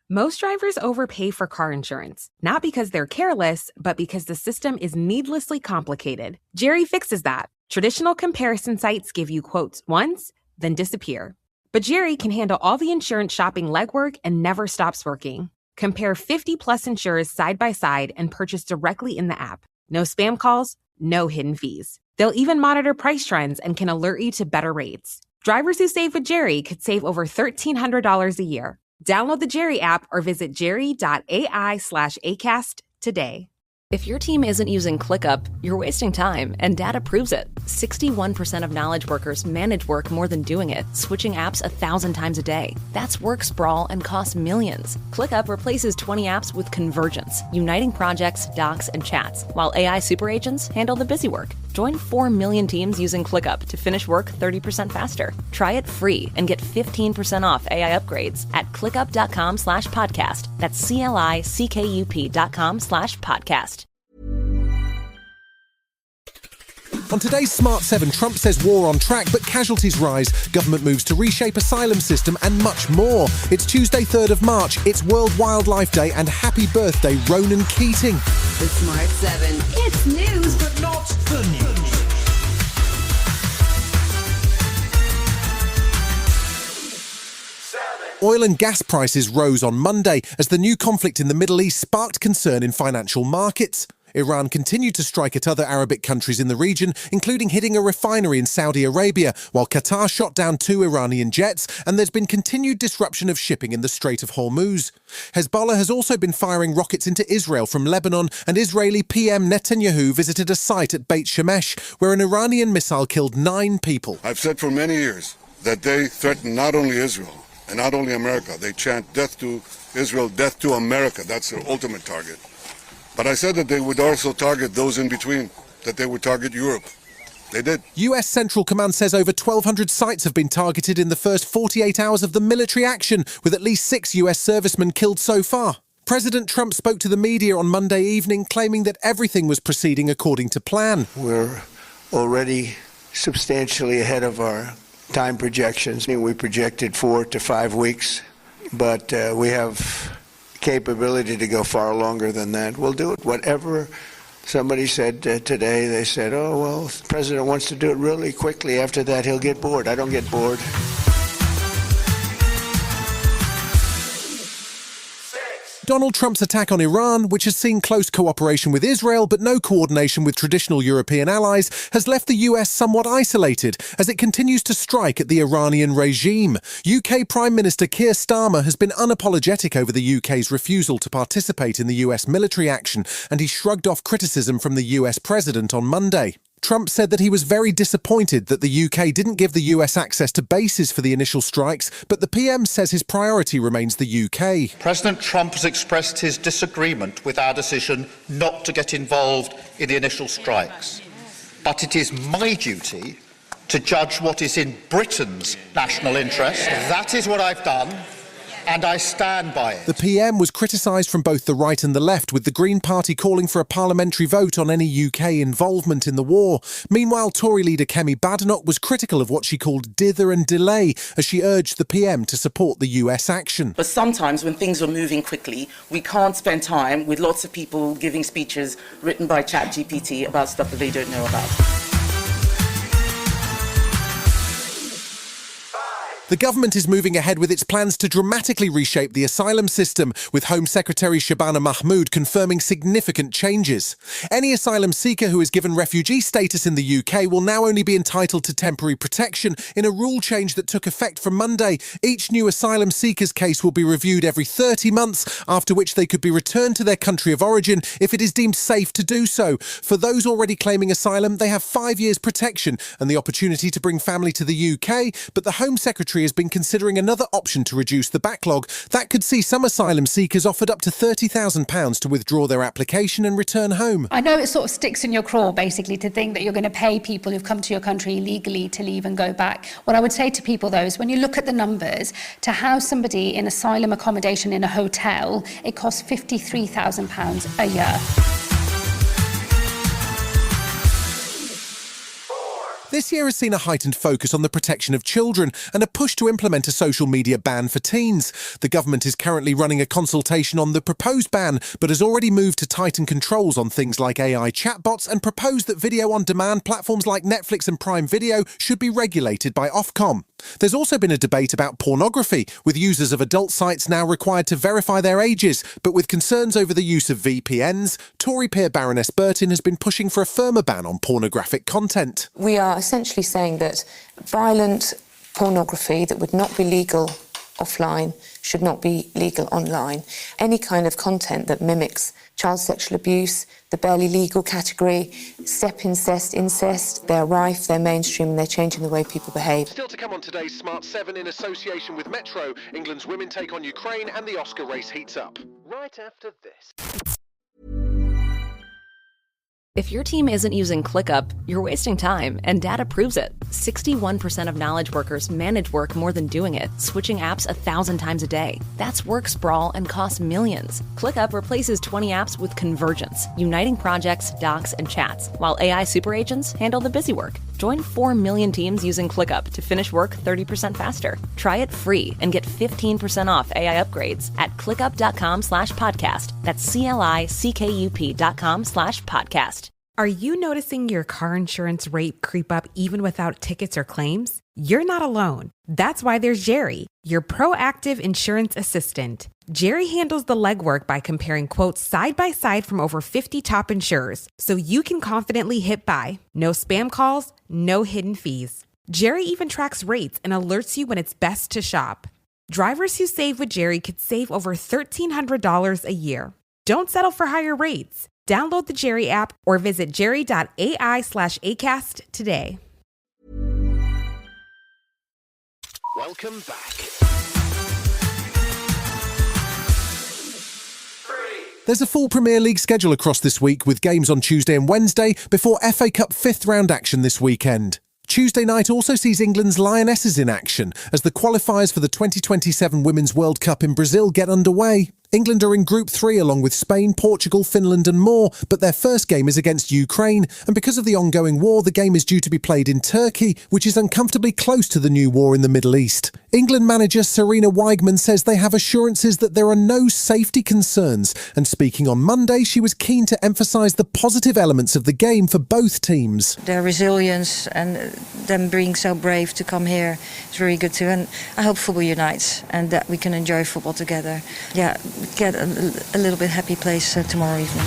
Most drivers overpay for car insurance, not because they're careless, but because the system is needlessly complicated. Jerry fixes that. Traditional comparison sites give you quotes once, then disappear. But Jerry can handle all the insurance shopping legwork and never stops working. Compare 50-plus insurers side by side and purchase directly in the app. No spam calls, no hidden fees. They'll even monitor price trends and can alert you to better rates. Drivers who save with Jerry could save over $1,300 a year. Download the Jerry app or visit jerry.ai/ACAST today. If your team isn't using ClickUp, you're wasting time, and data proves it. 61% of knowledge workers manage work more than doing it, switching apps 1,000 times a day. That's work sprawl and costs millions. ClickUp replaces 20 apps with Convergence, uniting projects, docs, and chats, while AI super agents handle the busy work. Join 4 million teams using ClickUp to finish work 30% faster. Try it free and get 15% off AI upgrades at clickup.com/podcast. That's CLICKUP.com/podcast. On today's Smart 7, Trump says war on track, but casualties rise, government moves to reshape asylum system, and much more. It's Tuesday, 3rd of March. It's World Wildlife Day, and happy birthday, Ronan Keating. The Smart 7. It's news, but not the news. Oil and gas prices rose on Monday as the new conflict in the Middle East sparked concern in financial markets. Iran continued to strike at other Arabic countries in the region, including hitting a refinery in Saudi Arabia, while Qatar shot down 2 Iranian jets, and there's been continued disruption of shipping in the Strait of Hormuz. Hezbollah has also been firing rockets into Israel from Lebanon, and Israeli PM Netanyahu visited a site at Beit Shemesh, where an Iranian missile killed 9 people. I've said for many years that they threaten not only Israel and not only America. They chant death to Israel, death to America. That's their ultimate target. But I said that they would also target those in between, that they would target Europe. They did. US Central Command says over 1,200 sites have been targeted in the first 48 hours of the military action, with at least 6 US servicemen killed so far. President Trump spoke to the media on Monday evening, claiming that everything was proceeding according to plan. We're already substantially ahead of our time projections. We projected 4 to 5 weeks, but we have capability to go far longer than that. We'll do it. Whatever somebody said today, they said, oh, well, the president wants to do it really quickly. After that, he'll get bored. I don't get bored. Donald Trump's attack on Iran, which has seen close cooperation with Israel but no coordination with traditional European allies, has left the US somewhat isolated as it continues to strike at the Iranian regime. UK Prime Minister Keir Starmer has been unapologetic over the UK's refusal to participate in the US military action, and he shrugged off criticism from the US president on Monday. Trump said that he was very disappointed that the UK didn't give the US access to bases for the initial strikes, but the PM says his priority remains the UK. President Trump has expressed his disagreement with our decision not to get involved in the initial strikes. But it is my duty to judge what is in Britain's national interest. That is what I've done, and I stand by it. The PM was criticised from both the right and the left, with the Green Party calling for a parliamentary vote on any UK involvement in the war. Meanwhile, Tory leader Kemi Badenoch was critical of what she called dither and delay, as she urged the PM to support the US action. But sometimes when things are moving quickly, we can't spend time with lots of people giving speeches written by ChatGPT about stuff that they don't know about. The government is moving ahead with its plans to dramatically reshape the asylum system, with Home Secretary Shabana Mahmood confirming significant changes. Any asylum seeker who is given refugee status in the UK will now only be entitled to temporary protection in a rule change that took effect from Monday. Each new asylum seeker's case will be reviewed every 30 months, after which they could be returned to their country of origin if it is deemed safe to do so. For those already claiming asylum, they have 5 years protection and the opportunity to bring family to the UK, but the Home Secretary has been considering another option to reduce the backlog. That could see some asylum seekers offered up to £30,000 to withdraw their application and return home. I know it sort of sticks in your craw, basically, to think that you're going to pay people who've come to your country illegally to leave and go back. What I would say to people, though, is when you look at the numbers, to house somebody in asylum accommodation in a hotel, it costs £53,000 a year. This year has seen a heightened focus on the protection of children and a push to implement a social media ban for teens. The government is currently running a consultation on the proposed ban, but has already moved to tighten controls on things like AI chatbots and proposed that video-on-demand platforms like Netflix and Prime Video should be regulated by Ofcom. There's also been a debate about pornography, with users of adult sites now required to verify their ages, but with concerns over the use of VPNs, Tory peer Baroness Burton has been pushing for a firmer ban on pornographic content. We are essentially saying that violent pornography that would not be legal offline should not be legal online. Any kind of content that mimics child sexual abuse, the barely legal category, step incest, they're rife, they're mainstream, and they're changing the way people behave. Still to come on today's Smart 7 in association with Metro, England's women take on Ukraine and the Oscar race heats up. Right after this. If your team isn't using ClickUp, you're wasting time, and data proves it. 61% of knowledge workers manage work more than doing it, switching apps 1,000 times a day. That's work sprawl and costs millions. ClickUp replaces 20 apps with Convergence, uniting projects, docs, and chats, while AI super agents handle the busy work. Join 4 million teams using ClickUp to finish work 30% faster. Try it free and get 15% off AI upgrades at clickup.com/podcast. That's CLICKUP.com/podcast. Are you noticing your car insurance rate creep up even without tickets or claims? You're not alone. That's why there's Jerry, your proactive insurance assistant. Jerry handles the legwork by comparing quotes side by side from over 50 top insurers, so you can confidently hit buy. No spam calls, no hidden fees. Jerry even tracks rates and alerts you when it's best to shop. Drivers who save with Jerry could save over $1,300 a year. Don't settle for higher rates. Download the Jerry app or visit jerry.ai/ACAST today. Welcome back. There's a full Premier League schedule across this week with games on Tuesday and Wednesday before FA Cup 5th round action this weekend. Tuesday night also sees England's Lionesses in action as the qualifiers for the 2027 Women's World Cup in Brazil get underway. England are in Group 3 along with Spain, Portugal, Finland and more, but their first game is against Ukraine, and because of the ongoing war, the game is due to be played in Turkey, which is uncomfortably close to the new war in the Middle East. England manager Sarina Wiegman says they have assurances that there are no safety concerns, and speaking on Monday, she was keen to emphasise the positive elements of the game for both teams. Their resilience and them being so brave to come here is very good too, and I hope football unites and that we can enjoy football together. Yeah, get a little bit happy place tomorrow evening.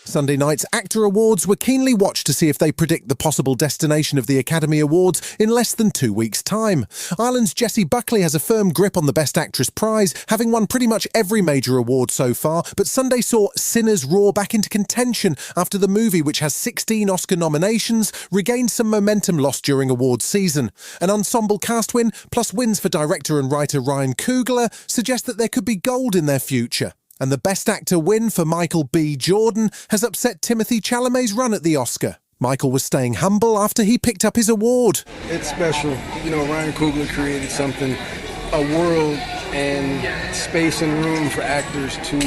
Sunday night's Actor Awards were keenly watched to see if they predict the possible destination of the Academy Awards in less than 2 weeks' time. Ireland's Jessie Buckley has a firm grip on the Best Actress prize, having won pretty much every major award so far, but Sunday saw Sinners roar back into contention after the movie, which has 16 Oscar nominations, regained some momentum lost during awards season. An ensemble cast win, plus wins for director and writer Ryan Coogler, suggest that there could be gold in their future. And the Best Actor win for Michael B. Jordan has upset Timothée Chalamet's run at the Oscar. Michael was staying humble after he picked up his award. It's special. You know, Ryan Coogler created something, a world and space and room for actors to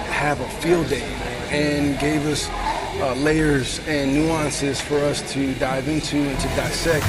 have a field day, and gave us layers and nuances for us to dive into and to dissect.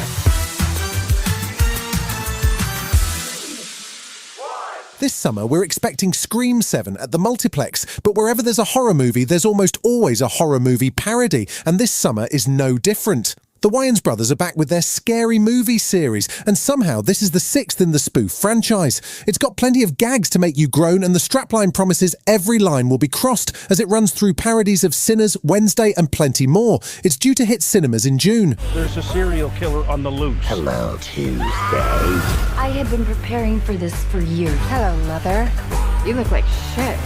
This summer, we're expecting Scream 7 at the multiplex, but wherever there's a horror movie, there's almost always a horror movie parody, and this summer is no different. The Wayans brothers are back with their Scary Movie series, and somehow this is the 6th in the spoof franchise. It's got plenty of gags to make you groan, and the strapline promises every line will be crossed as it runs through parodies of Sinners, Wednesday and plenty more. It's due to hit cinemas in June. There's a serial killer on the loose. Hello, Tuesday. I have been preparing for this for years. Hello, Mother. You look like shit.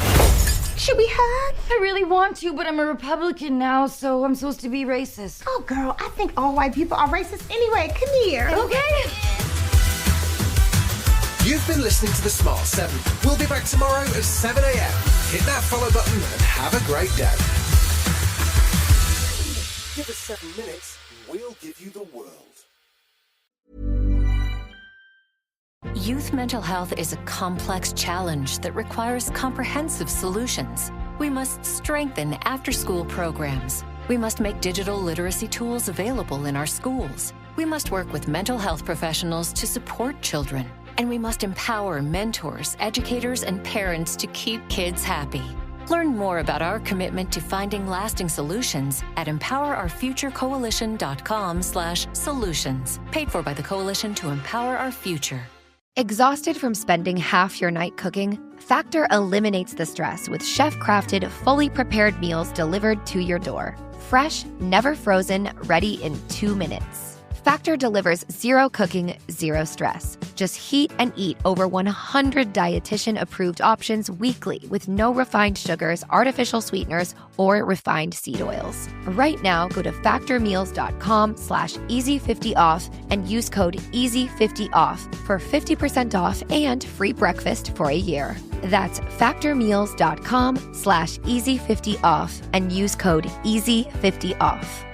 Should we hug? I really want to, but I'm a Republican now, so I'm supposed to be racist. Oh, girl, I think all white people are racist anyway. Come here. Okay. You've been listening to The Smart 7. We'll be back tomorrow at 7 a.m. Hit that follow button and have a great day. Give us 7 minutes, and we'll give you the world. Youth mental health is a complex challenge that requires comprehensive solutions. We must strengthen after-school programs. We must make digital literacy tools available in our schools. We must work with mental health professionals to support children. And we must empower mentors, educators, and parents to keep kids happy. Learn more about our commitment to finding lasting solutions at empowerourfuturecoalition.com/solutions. Paid for by the Coalition to Empower Our Future. Exhausted from spending half your night cooking? Factor eliminates the stress with chef-crafted, fully prepared meals delivered to your door. Fresh, never frozen, ready in 2 minutes. Factor delivers zero cooking, zero stress. Just heat and eat over 100 dietitian-approved options weekly with no refined sugars, artificial sweeteners, or refined seed oils. Right now, go to factormeals.com/easy50off and use code EASY50OFF for 50% off and free breakfast for a year. That's factormeals.com/easy50off and use code EASY50OFF.